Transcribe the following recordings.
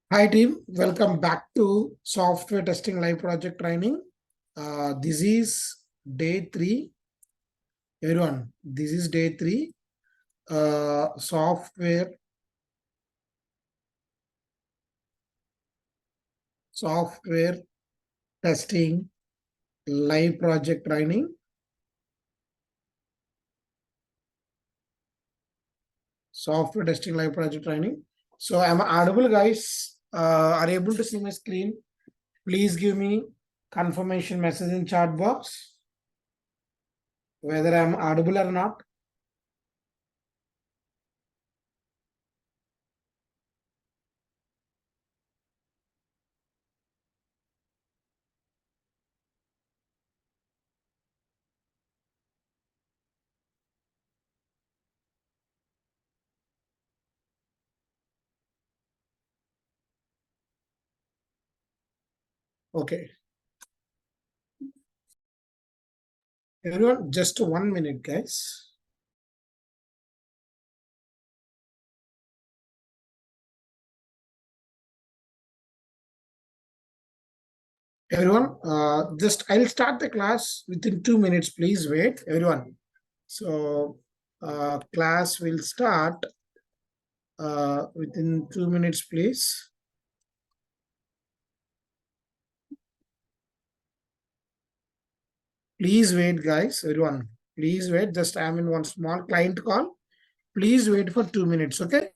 Hi team, welcome back to software testing live project training. This is day 3. Everyone, this is day 3. Software testing live project training. Software testing live project training. So am I audible, guys? Are you able to see my screen? Please give me confirmation message in chat box whether I'm audible or not. Okay. Everyone, just 1 minute, guys. Everyone, just I'll start the class within 2 minutes. Please wait, everyone. So, class will start within 2 minutes, please. Please wait, guys. Everyone, please wait. Just I'm in one small client call. Please wait for 2 minutes. Okay.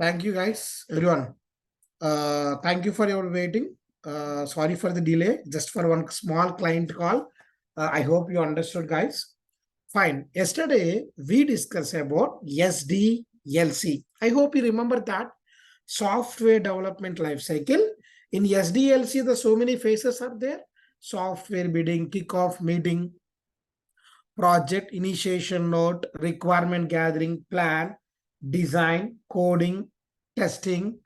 Thank you guys, everyone. Thank you for your waiting. Sorry for the delay, just for one small client call. I hope you understood, guys. Fine. Yesterday, we discussed about SDLC. I hope you remember that software development life cycle. In SDLC, the so many phases are there. Software bidding, kickoff meeting, project initiation note, requirement gathering, plan, design, coding, testing,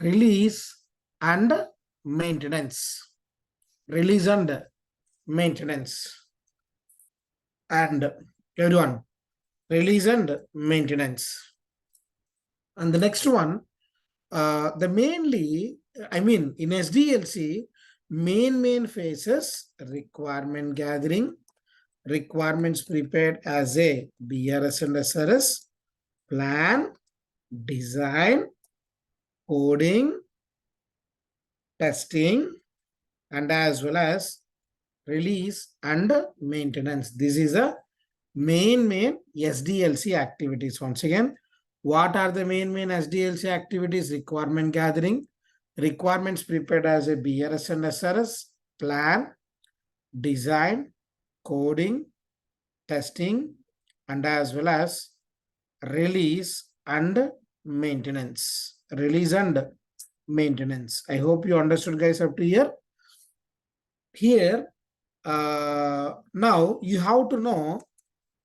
release, and maintenance. Release and maintenance. And everyone, release and maintenance. And the next one, the mainly, I mean, in SDLC, main phases, requirement gathering, requirements prepared as a BRS and SRS, plan, design, coding, testing, and as well as release and maintenance. This is a main SDLC activities. Once again, what are the main SDLC activities? Requirement gathering, requirements prepared as a BRS and SRS, plan, design, coding, testing, and as well as release and maintenance. Release and maintenance. I hope you understood, guys, up to here. Here, now you have to know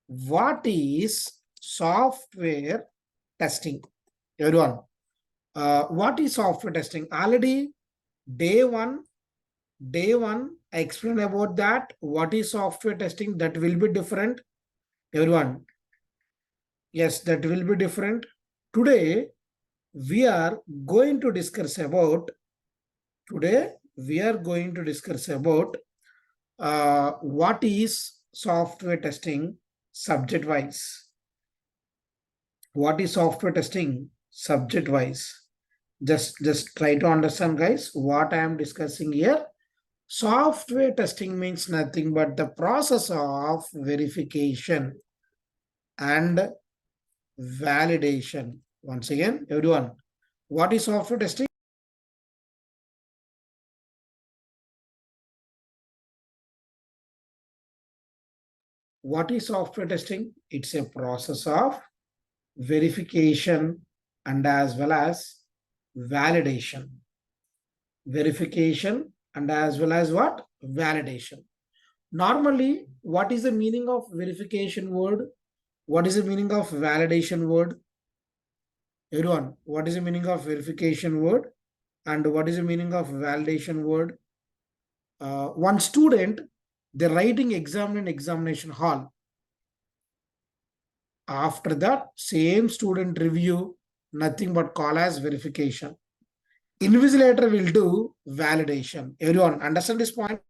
what is software testing. Everyone, what is software testing? Already day one, I explained about that. What is software testing? That will be different. Everyone, yes, that will be different. Today, we are going to discuss about what is software testing subject wise. What is software testing subject wise? Just try to understand, guys, what I am discussing here. Software testing means nothing but the process of verification and validation. Once again, everyone, what is software testing? What is software testing? It's a process of verification and as well as validation. Verification and as well as what? Validation. Normally, what is the meaning of verification word? What is the meaning of validation word? Everyone, what is the meaning of verification word? And what is the meaning of validation word? One student, they're writing exam in examination hall. After that, same student review, nothing but call as verification. Invigilator will do validation. Everyone understand this point?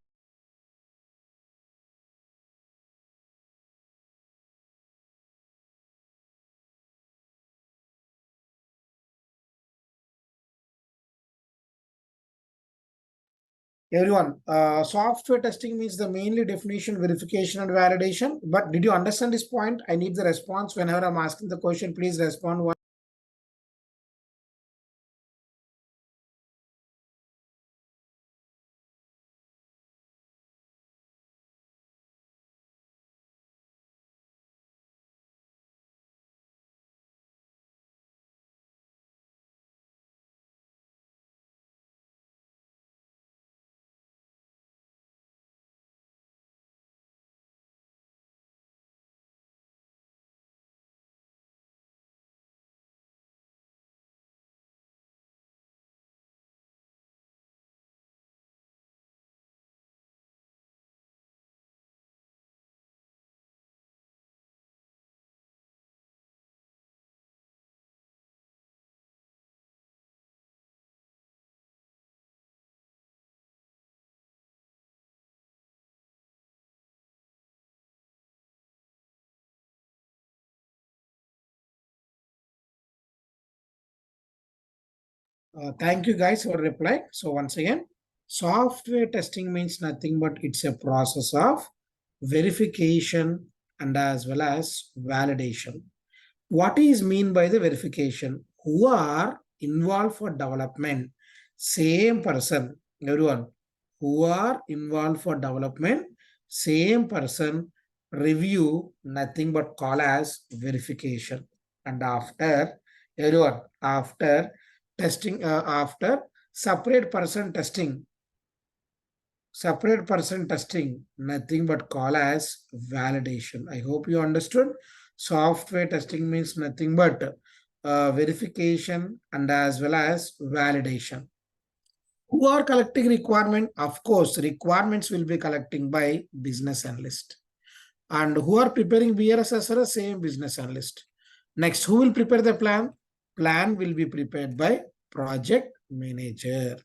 Everyone, software testing means the mainly definition, verification and validation. But did you understand this point? I need the response whenever I'm asking the question. Please respond. Thank you guys for reply. So once again, software testing means nothing but it's a process of verification and as well as validation. What is mean by the verification? who are involved for development, same person, everyone, who are involved for development, same person, review, nothing but call as verification. And after, everyone, after testing, after separate person testing, nothing but call as validation. I hope you understood. Software testing means nothing but verification and as well as validation. Who are collecting requirement? Of course, requirements will be collecting by business analyst. And who are preparing BRSSR? Same business analyst. Next, who will prepare the plan? Plan will be prepared by project manager.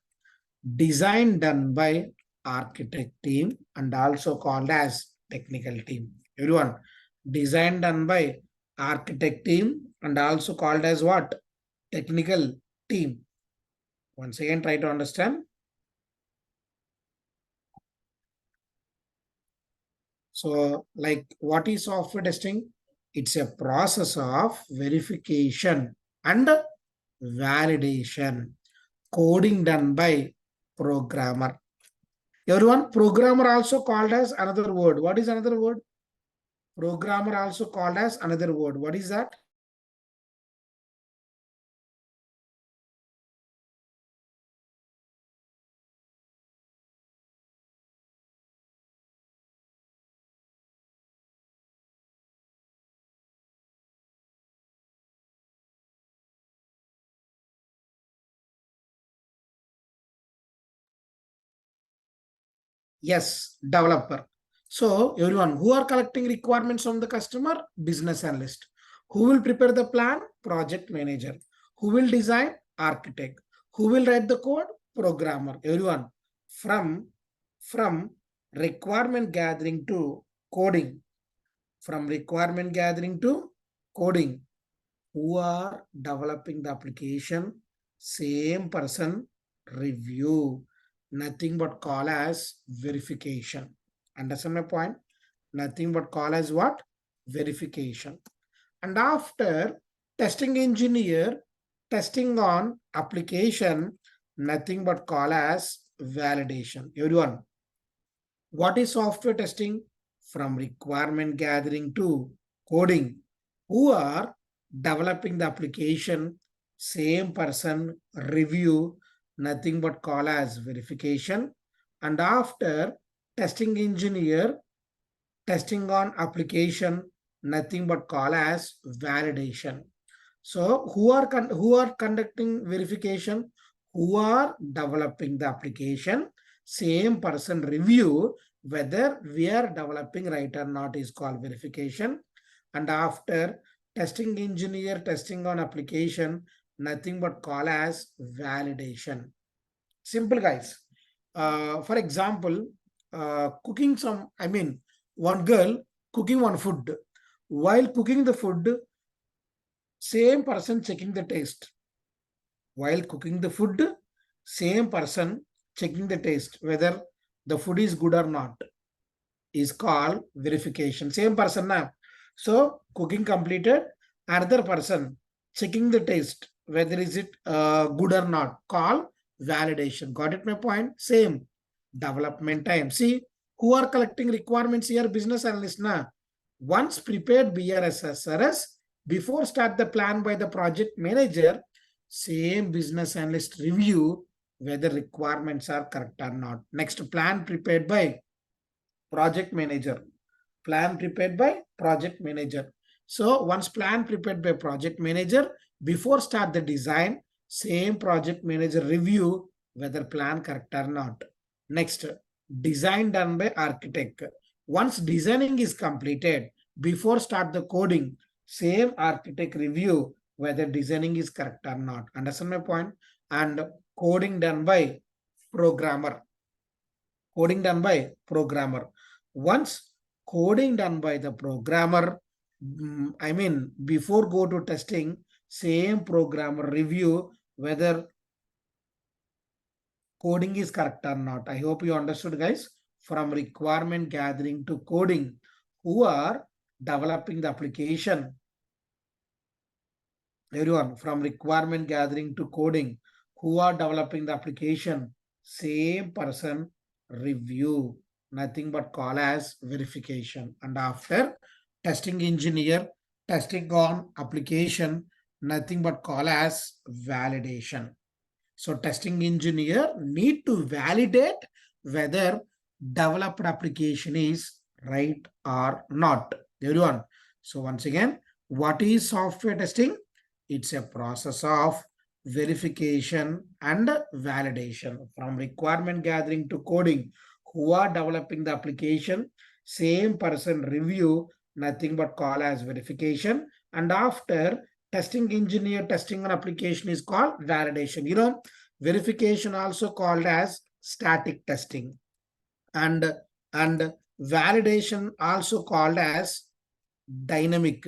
Design done by architect team and also called as technical team. Everyone, design done by architect team and also called as what? Technical team. Once again, try to understand. So, like, what is software testing? It's a process of verification and validation. Coding done by programmer. Everyone, programmer also called as another word. What is another word? Programmer also called as another word. What is that? Yes, developer. So everyone, who are collecting requirements from the customer? Business analyst. Who will prepare the plan? Project manager. Who will design? Architect. Who will write the code? Programmer. Everyone, from requirement gathering to coding, from requirement gathering to coding, who are developing the application, same person, review, nothing but call as verification. Understand my point? Nothing but call as what? Verification. And after testing engineer, testing on application, nothing but call as validation. Everyone, what is software testing? From requirement gathering to coding, who are developing the application, same person, review, nothing but call as verification. And after testing engineer, testing on application, nothing but call as validation. So who are conducting verification? Who are developing the application, same person, review whether we are developing right or not is called verification. And after testing engineer, testing on application, nothing but call as validation. Simple, guys. For example, cooking some, one girl cooking one food. While cooking the food, same person checking the taste. While cooking the food, same person checking the taste, whether the food is good or not, is called verification. Same person now. So cooking completed, another person checking the taste, whether is it good or not, called validation. Got it my point? Same. Development time. See, who are collecting requirements here? Business analyst now. Once prepared BRSSRS, before start the plan by the project manager, same business analyst review whether requirements are correct or not. Next, plan prepared by project manager. Plan prepared by project manager. So once plan prepared by project manager, before start the design, same project manager review whether plan correct or not. Next, design done by architect. Once designing is completed, before start the coding, same architect review whether designing is correct or not. Understand my point? And coding done by programmer. Coding done by programmer. Once coding done by the programmer, before go to testing, same programmer review whether coding is correct or not. I hope you understood, guys. From requirement gathering to coding, who are developing the application, Everyone, from requirement gathering to coding, who are developing the application, same person, review, nothing but call as verification. And after testing engineer, testing on application, nothing but call as validation. So testing engineer need to validate whether developed application is right or not. Everyone. So once again, what is software testing? It's a process of verification and validation from requirement gathering to coding. Who are developing the application, same person review, nothing but call as verification. And after testing engineer testing an application is called validation. Verification also called as static testing, and validation also called as dynamic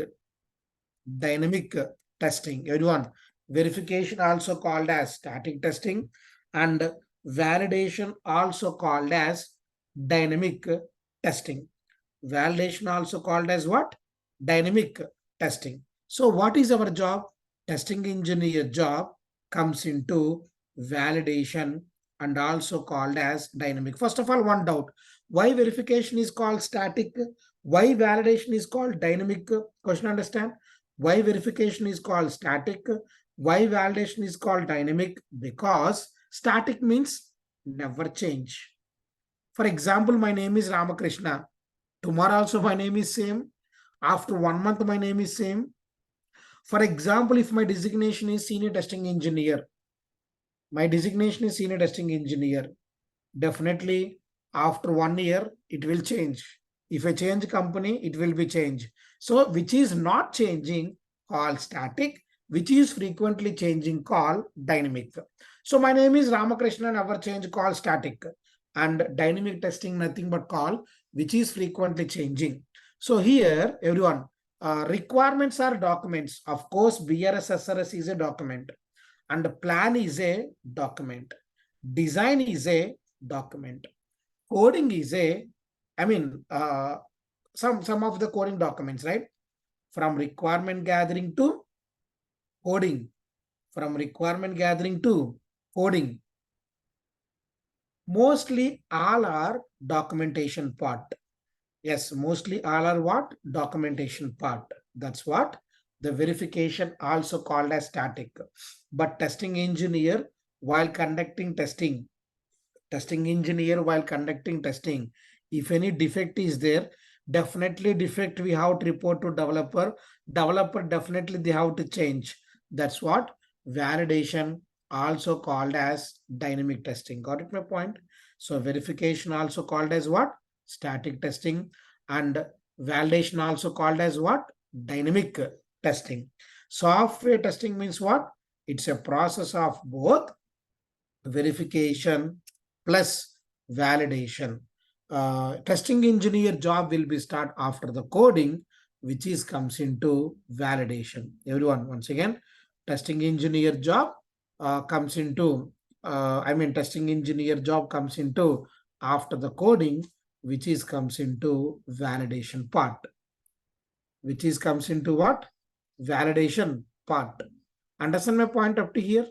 dynamic testing. Everyone, verification also called as static testing, and validation also called as dynamic testing. Validation also called as what? Dynamic testing. So what is our job? Testing engineer job comes into validation and also called as dynamic. First of all, one doubt. Why verification is called static? Why validation is called dynamic? Question understand? Why verification is called static? Why validation is called dynamic? Because static means never change. For example, my name is Ramakrishna. Tomorrow also my name is same. After 1 month, my name is same. For example, if my designation is senior testing engineer, definitely after 1 year, it will change. If I change company, it will be changed. So which is not changing, called static, which is frequently changing, called dynamic. So my name is Ramakrishna, never change, called static. And dynamic testing, nothing but call, which is frequently changing. So here, everyone, requirements are documents. Of course, BRSSRS is a document, and plan is a document. Design is a document. Coding is some of the coding documents, right? From requirement gathering to coding. From requirement gathering to coding. Mostly all are documentation part. Yes, mostly all are what? Documentation part. That's what the verification also called as static. But testing engineer while conducting testing, if any defect is there, definitely defect we have to report to developer. Developer definitely they have to change. That's what validation also called as dynamic testing. Got it my point? So verification also called as what? Static testing, and validation also called as what? Dynamic testing. Software testing means what? It's a process of both verification plus validation. Testing engineer job will be start after the coding, which is comes into validation. Everyone, once again, testing engineer job comes into testing engineer job comes into after the coding, which is comes into validation part. Which is comes into what? Validation part. Understand my point up to here?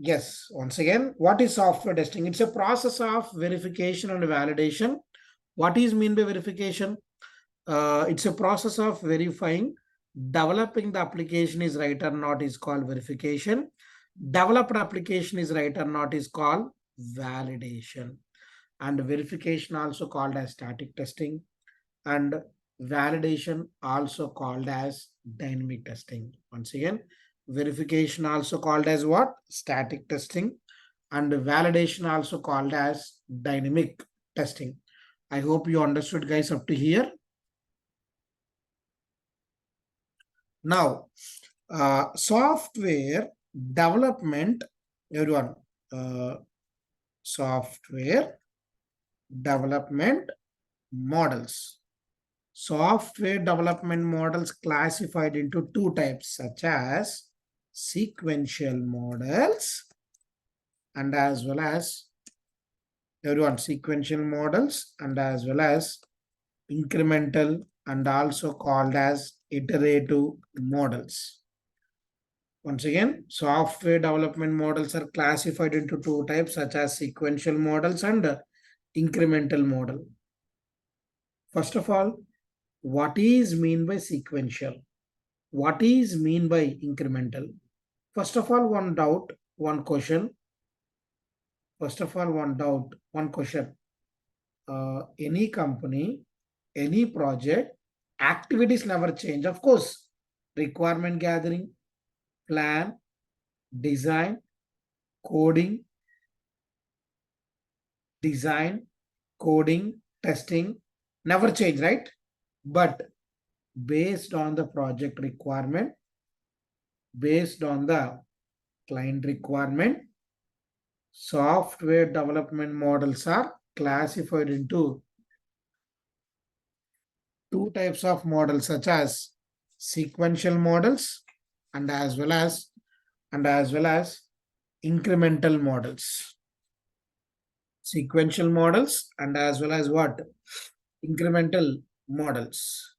Yes, once again, what is software testing? It's a process of verification and validation. What is mean by verification? It's a process of verifying developing the application is right or not is called verification. Developed application is right or not is called validation. And verification also called as static testing, and validation also called as dynamic testing. Once again, verification also called as what? Static testing, and validation also called as dynamic testing. I hope you understood guys up to here. Now, software development, everyone, software development models. software development models classified into two types, such as sequential models and as well as everyone sequential models and as well as incremental and also called as iterative models. Once again, software development models are classified into two types, such as sequential models and incremental model. First of all, what is mean by sequential? What is mean by incremental? First of all, one doubt, one question. First of all, one question. Any company, any project, activities never change. Of course, requirement gathering, plan, design, coding, testing, never change, right? But based on the project requirement, based on the client requirement, software development models are classified into two types of models, such as sequential models and as well as incremental models. Sequential models and as well as what? Incremental models.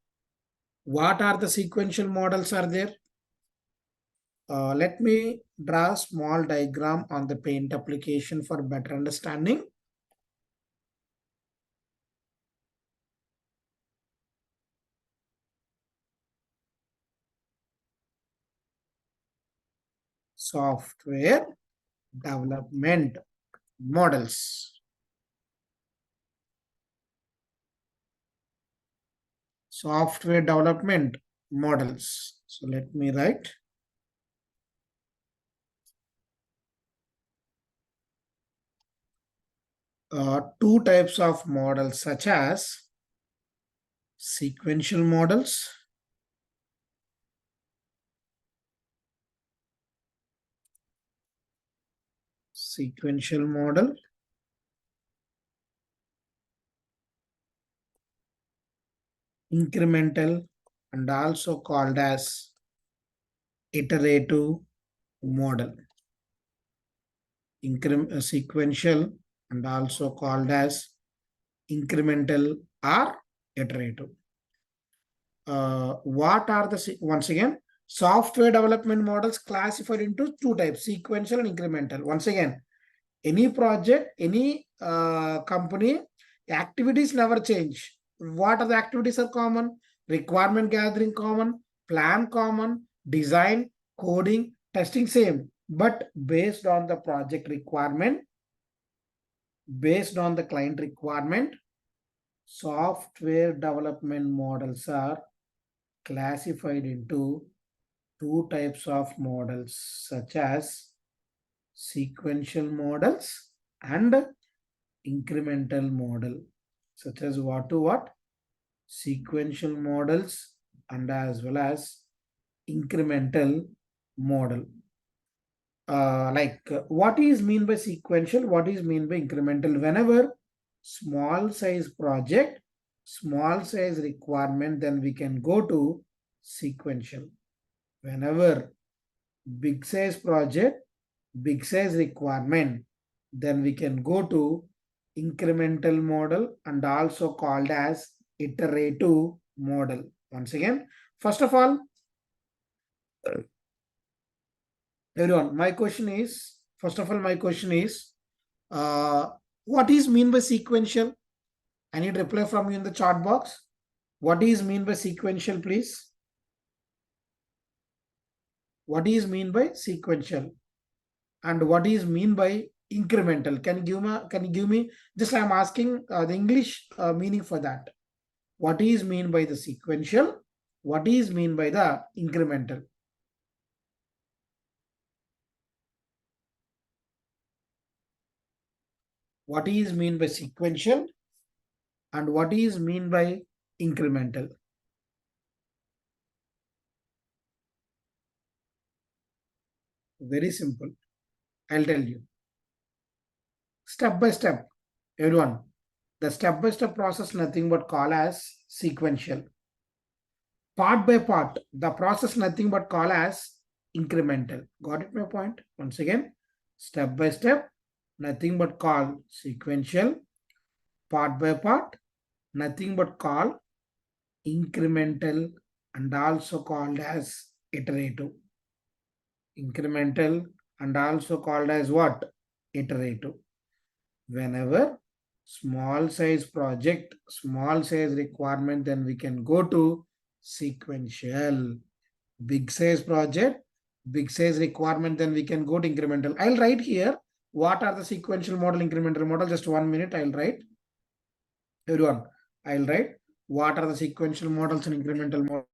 What are the sequential models are there? Let me draw a small diagram on the paint application for better understanding. Software development models. Software development models. So let me write. Two types of models, such as sequential models model incremental and also called as iterative model. Sequential and also called as incremental or iterative. What are the, once again, software development models classified into two types, sequential and incremental. Once again, any project, any company, activities never change. What are the activities are common? Requirement gathering common, plan common, design, coding, testing same. But based on the project requirement, based on the client requirement, software development models are classified into two types of models, such as sequential models and incremental model, such as what to what? Sequential models and as well as incremental model. What is mean by sequential? What is mean by incremental? Whenever small size project, small size requirement, then we can go to sequential. Whenever big size project, big size requirement, then we can go to incremental model and also called as iterative model. Once again, first of all, everyone, my question is, first of all, my question is, what is mean by sequential? I need reply from you in the chat box. What is mean by sequential, please? What is mean by sequential? And what is mean by incremental? Can you give me just, I'm asking the English meaning for that. What is mean by the sequential? What is mean by the incremental? What is mean by sequential and what is mean by incremental? Very simple. I'll tell you. Step by step, everyone. The step-by-step process nothing but call as sequential. Part by part, the process nothing but call as incremental. Got it my point? Once again, step by step, nothing but call sequential. Part by part, nothing but call incremental and also called as iterative. Incremental and also called as what? Iterative. Whenever small size project, small size requirement, then we can go to sequential. Big size project, big size requirement, then we can go to incremental. I'll write here what are the sequential model, incremental model. Just 1 minute, I'll write. Everyone, I'll write what are the sequential models and incremental models.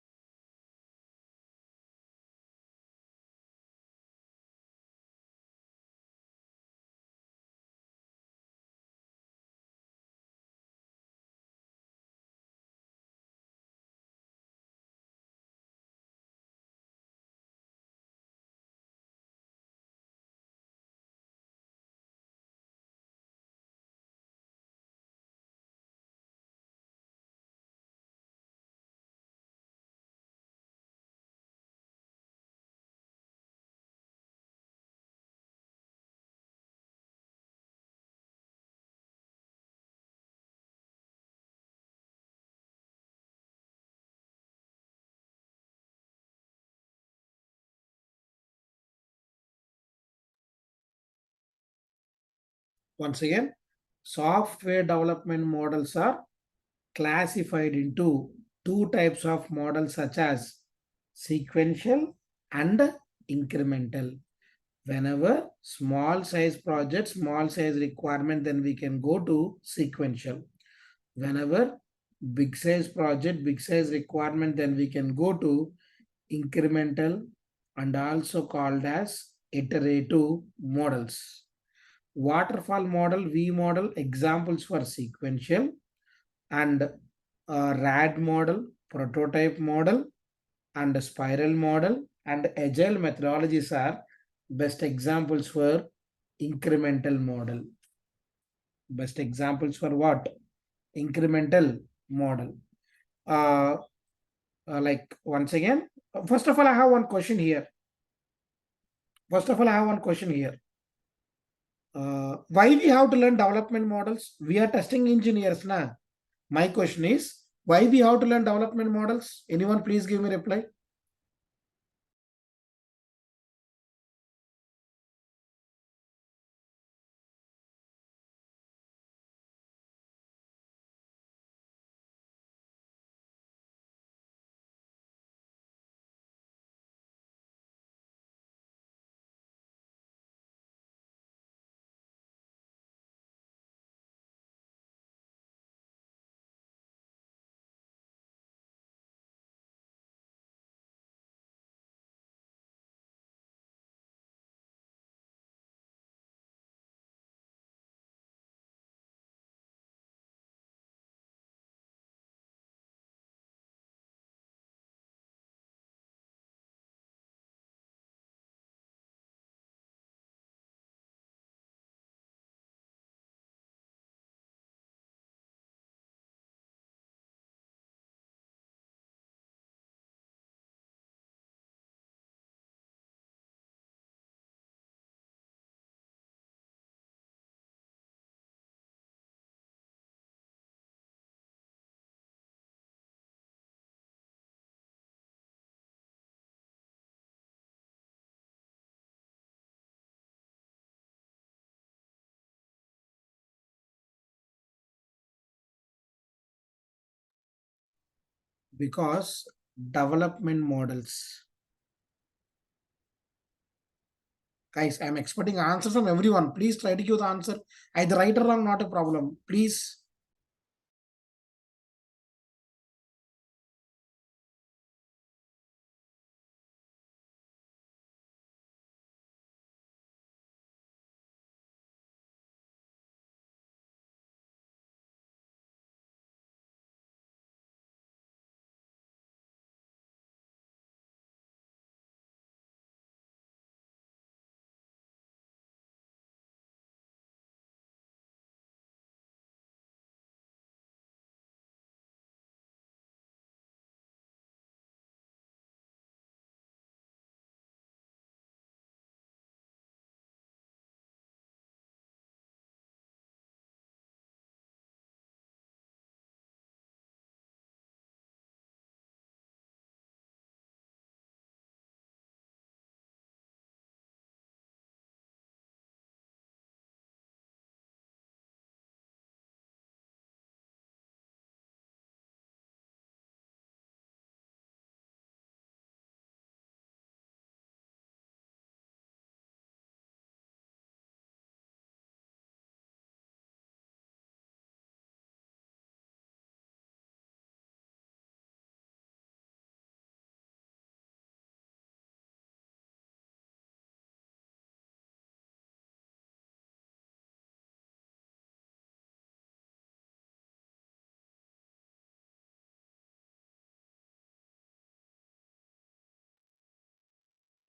Once again, software development models are classified into two types of models such as sequential and incremental. Whenever small size project, small size requirement, then we can go to sequential. Whenever big size project, big size requirement, then we can go to incremental and also called as iterative models. Waterfall model, V model, examples for sequential, and RAD model, prototype model, and spiral model, and agile methodologies are best examples for incremental model. Best examples for what? Incremental model. Like once again, first of all, I have one question here. Why we have to learn development models? We are testing engineers now. My question is, why we have to learn development models? Anyone please give me reply. Because development models. Guys, I'm expecting answers from everyone. Please try to give the answer. Either right or wrong, not a problem. Please.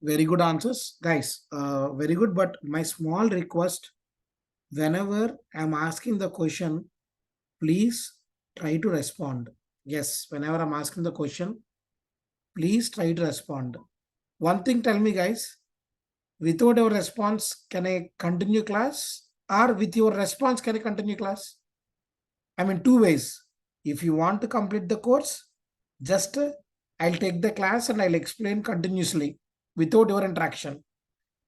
Very good answers, guys. Very good. But my small request, whenever I'm asking the question, please try to respond. Yes, whenever I'm asking the question, please try to respond. One thing, tell me, guys, without your response, can I continue class? Or with your response, can I continue class? I mean, two ways. If you want to complete the course, just I'll take the class and I'll explain continuously without your interaction.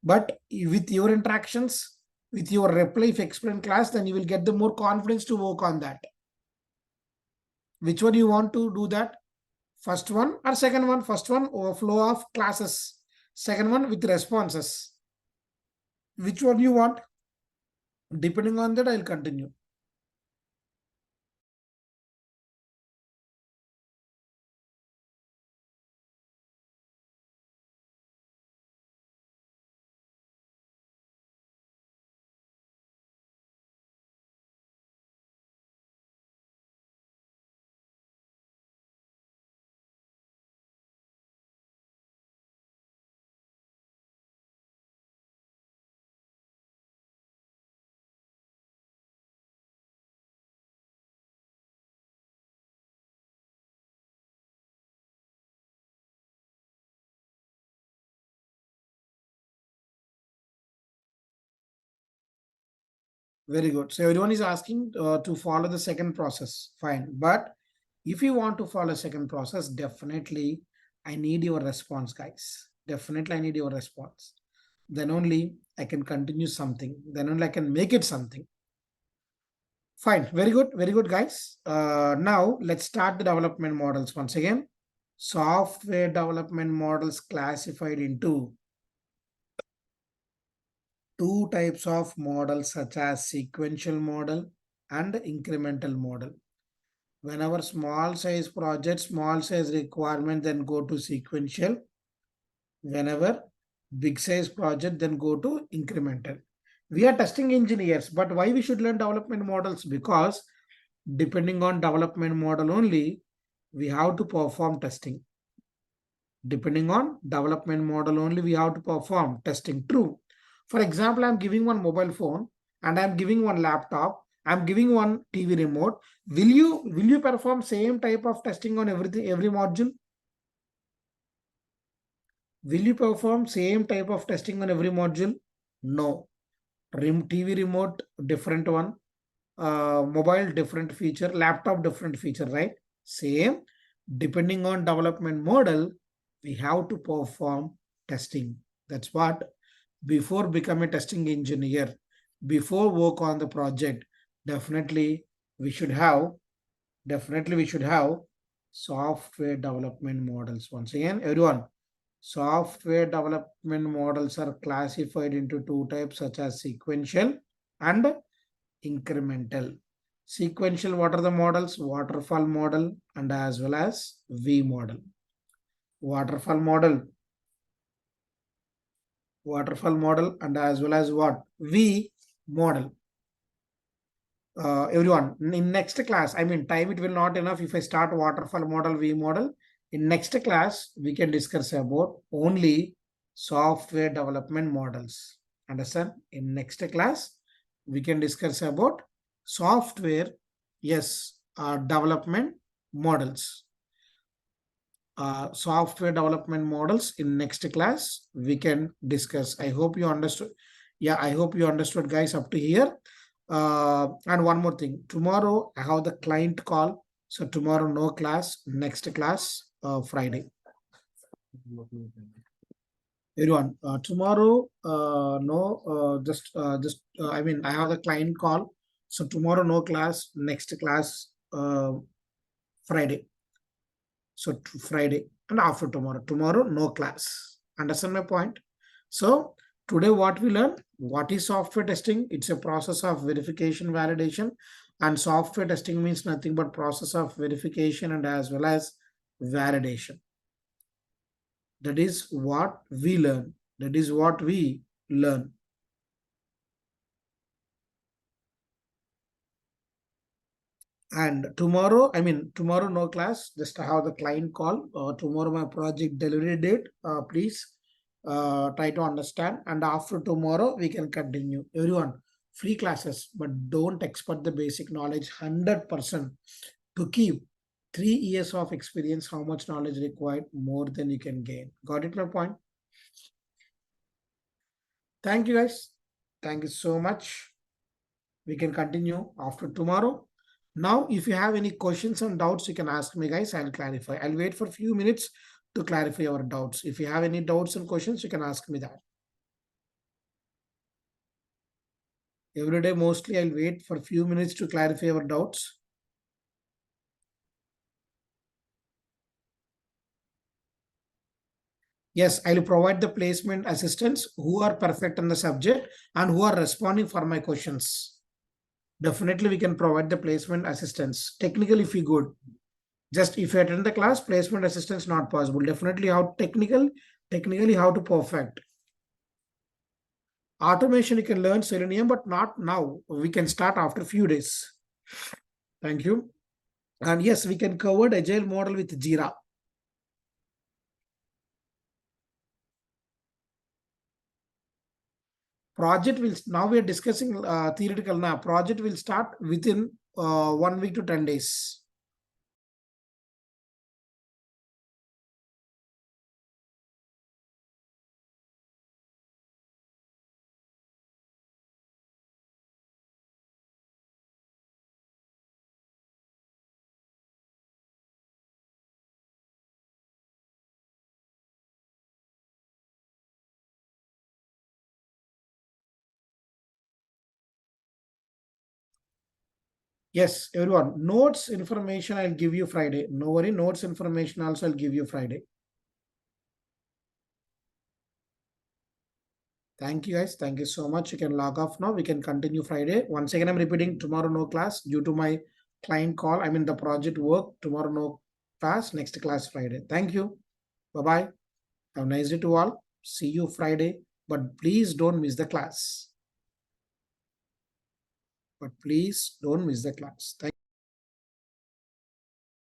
But with your interactions, with your reply, if you explain class, then you will get the more confidence to work on that. Which one you want to do that? First one or second one? First one, overflow of classes. Second one with responses. Which one you want? Depending on that, I'll continue. Very good. So everyone is asking to follow the second process. Fine. But if you want to follow second process, definitely I need your response, guys. Definitely I need your response. Then only I can continue something. Then only I can make it something. Fine. Very good. Very good, guys. Now let's start the development models once again. Software development models classified into two types of models such as sequential model and incremental model. Whenever small size project, small size requirement, then go to sequential. Whenever big size project, then go to incremental. We are testing engineers, but why we should learn development models? Because depending on development model only, we have to perform testing. Depending on development model only, we have to perform testing. True. For example, I'm giving one mobile phone and I'm giving one laptop. I'm giving one TV remote. Will you perform same type of testing on every module? Will you perform same type of testing on every module? No. TV remote, different one. Mobile, different feature. Laptop, different feature, right? Same. Depending on development model, we have to perform testing. That's what, before become a testing engineer, before work on the project, definitely we should have, software development models. Once again, everyone, software development models are classified into two types such as sequential and incremental. Sequential, what are the models? Waterfall model and as well as V model. Waterfall model and as well as what? V model. Everyone, in next class, I mean, time it will not enough if I start waterfall model, V model. In next class, we can discuss about only software development models. Understand? In next class, we can discuss about software, yes, development models. Software development models in next class we can discuss. I hope you understood. Yeah, I hope you understood, guys, up to here. And one more thing, tomorrow I have the client call, so tomorrow no class, next class Friday. Everyone, tomorrow no, I mean, I have the client call, so tomorrow no class, next class Friday. So Friday and after tomorrow no class. Understand my point? So today what we learn, what is software testing? It's a process of verification, validation, and software testing means nothing but process of verification and as well as validation. That is what we learn. That is what we learn. And tomorrow, I mean, tomorrow no class, just have the client call. Tomorrow my project delivery date, please try to understand, and after tomorrow we can continue. Everyone, free classes, but don't expect the basic knowledge 100%. To keep 3 years of experience, how much knowledge required? More than you can gain. Got it, my point? Thank you, guys. Thank you so much. We can continue after tomorrow. Now, if you have any questions and doubts, you can ask me, guys. I'll clarify. I'll wait for a few minutes to clarify your doubts. If you have any doubts and questions, you can ask me that. Every day, mostly, I'll wait for a few minutes to clarify your doubts. Yes, I'll provide the placement assistants who are perfect in the subject and who are responding for my questions. Definitely, we can provide the placement assistance. Technically, if you good, just if you attend the class, placement assistance not possible. Definitely, how technically how to perfect. Automation, you can learn Selenium, but not now. We can start after a few days. Thank you. And yes, we can cover agile model with Jira. Project will, now we are discussing theoretical now. Project will start within 1 week to 10 days. Yes, everyone. Notes information I'll give you Friday. No worry, notes information also I'll give you Friday. Thank you, guys. Thank you so much. You can log off now. We can continue Friday. Once again, I'm repeating tomorrow no class due to my client call. I mean the project work. Tomorrow no class. Next class Friday. Thank you. Bye-bye. Have a nice day to all. See you Friday. But please don't miss the class. But please don't miss the class. Thank you.